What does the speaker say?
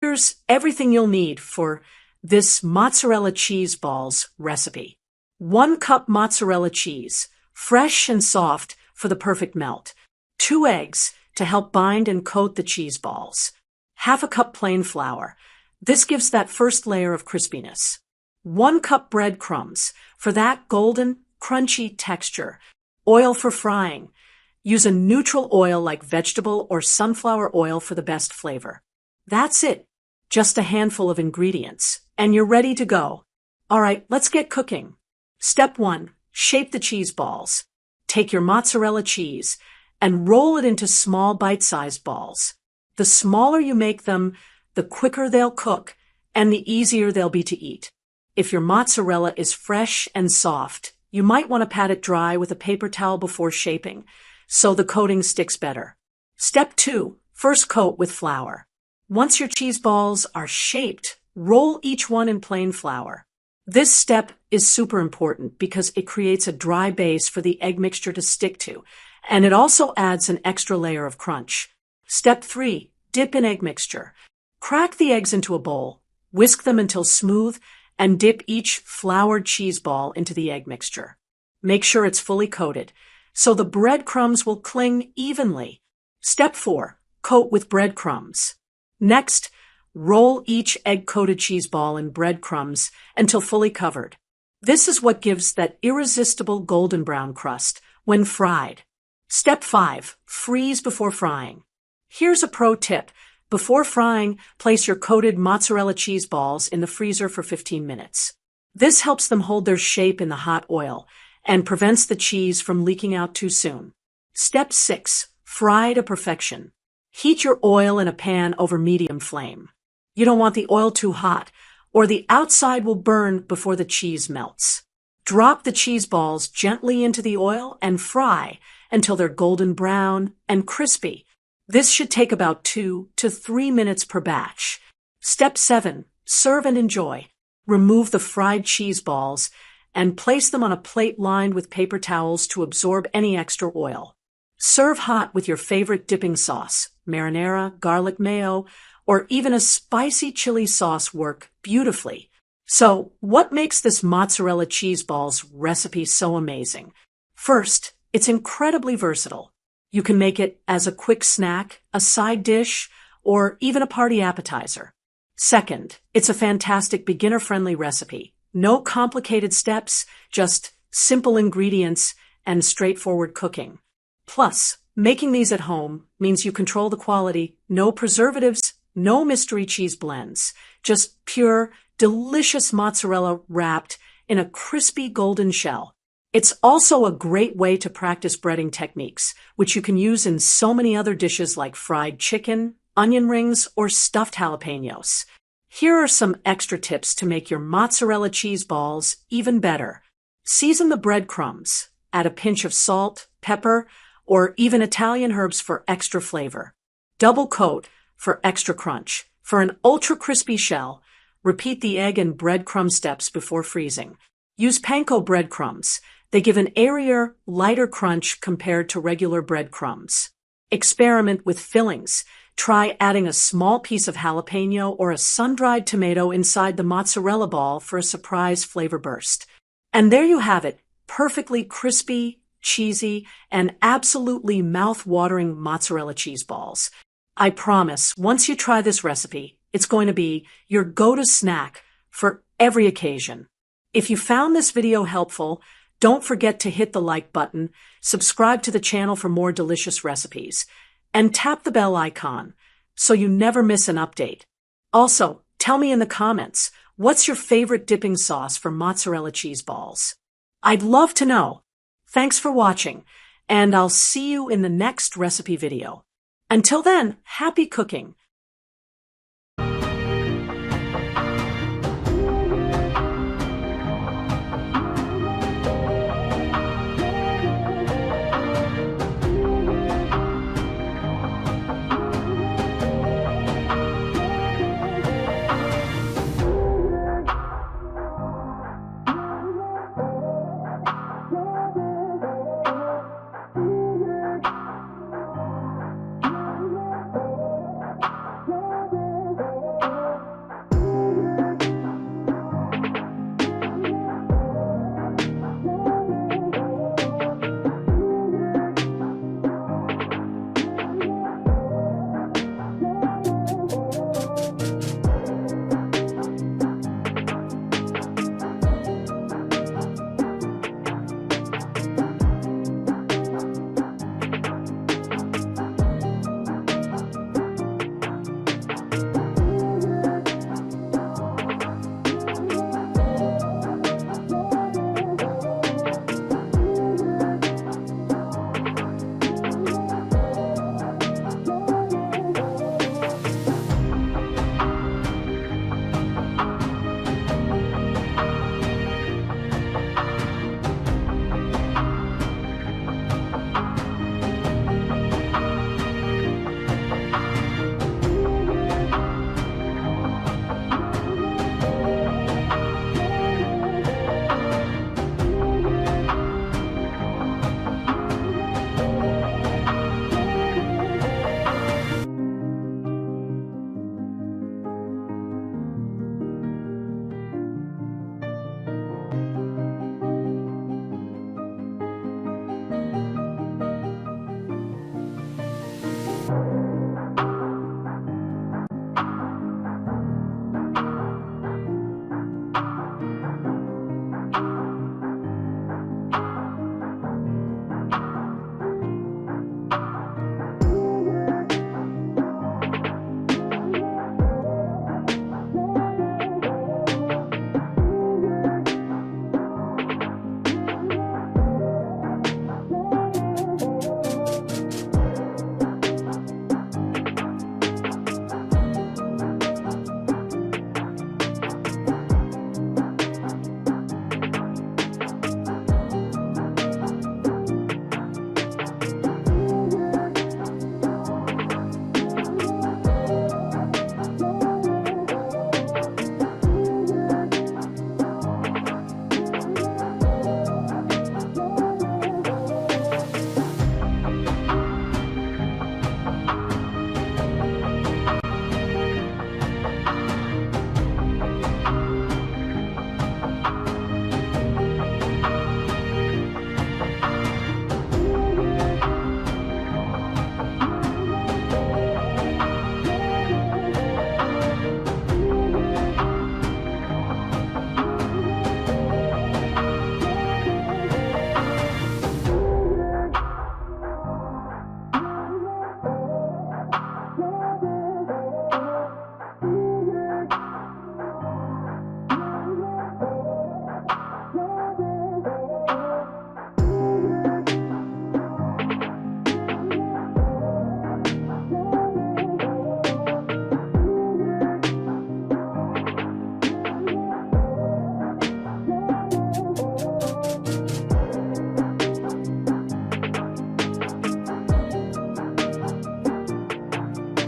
here's everything you'll need for this mozzarella cheese balls recipe. 1 cup mozzarella cheese, fresh and soft for the perfect melt. 2 eggs to help bind and coat the cheese balls. Half a cup plain flour. This gives that first layer of crispiness. 1 cup breadcrumbs for that golden, crunchy texture. Oil for frying. Use a neutral oil like vegetable or sunflower oil for the best flavor. That's it. Just a handful of ingredients, and you're ready to go. All right, let's get cooking. Step 1. Shape the cheese balls. Take your mozzarella cheese and roll it into small bite-sized balls. The smaller you make them, the quicker they'll cook and the easier they'll be to eat. If your mozzarella is fresh and soft, you might want to pat it dry with a paper towel before shaping, so the coating sticks better. Step 2. First coat with flour. Once your cheese balls are shaped, roll each one in plain flour. This step is super important because it creates a dry base for the egg mixture to stick to, and it also adds an extra layer of crunch. Step 3. Dip in egg mixture. Crack the eggs into a bowl, whisk them until smooth, and dip each floured cheese ball into the egg mixture. Make sure it's fully coated, so the breadcrumbs will cling evenly. Step 4. Coat with breadcrumbs. Next, roll each egg-coated cheese ball in breadcrumbs until fully covered. This is what gives that irresistible golden brown crust when fried. Step 5. Freeze before frying. Here's a pro tip. Before frying, place your coated mozzarella cheese balls in the freezer for 15 minutes. This helps them hold their shape in the hot oil and prevents the cheese from leaking out too soon. Step 6. Fry to perfection. Heat your oil in a pan over medium flame. You don't want the oil too hot, or the outside will burn before the cheese melts. Drop the cheese balls gently into the oil and fry until they're golden brown and crispy. This should take about 2 to 3 minutes per batch. Step 7. Serve and enjoy. Remove the fried cheese balls and place them on a plate lined with paper towels to absorb any extra oil. Serve hot with your favorite dipping sauce, marinara, garlic mayo, or even a spicy chili sauce work beautifully. So, what makes this mozzarella cheese balls recipe so amazing? First, it's incredibly versatile. You can make it as a quick snack, a side dish, or even a party appetizer. Second, it's a fantastic beginner-friendly recipe. No complicated steps, just simple ingredients and straightforward cooking. Plus, making these at home means you control the quality, no preservatives, no mystery cheese blends, just pure, delicious mozzarella wrapped in a crispy golden shell. It's also a great way to practice breading techniques, which you can use in so many other dishes like fried chicken, onion rings, or stuffed jalapenos. Here are some extra tips to make your mozzarella cheese balls even better. Season the breadcrumbs. Add a pinch of salt, pepper, or even Italian herbs for extra flavor. Double coat for extra crunch. For an ultra crispy shell, repeat the egg and breadcrumb steps before freezing. Use panko breadcrumbs. They give an airier, lighter crunch compared to regular breadcrumbs. Experiment with fillings. Try adding a small piece of jalapeno or a sun-dried tomato inside the mozzarella ball for a surprise flavor burst. And there you have it, perfectly crispy, cheesy, and absolutely mouth-watering mozzarella cheese balls. I promise, once you try this recipe, it's going to be your go-to snack for every occasion. If you found this video helpful, don't forget to hit the like button, subscribe to the channel for more delicious recipes, and tap the bell icon so you never miss an update. Also, tell me in the comments, what's your favorite dipping sauce for mozzarella cheese balls? I'd love to know. Thanks for watching, and I'll see you in the next recipe video. Until then, happy cooking!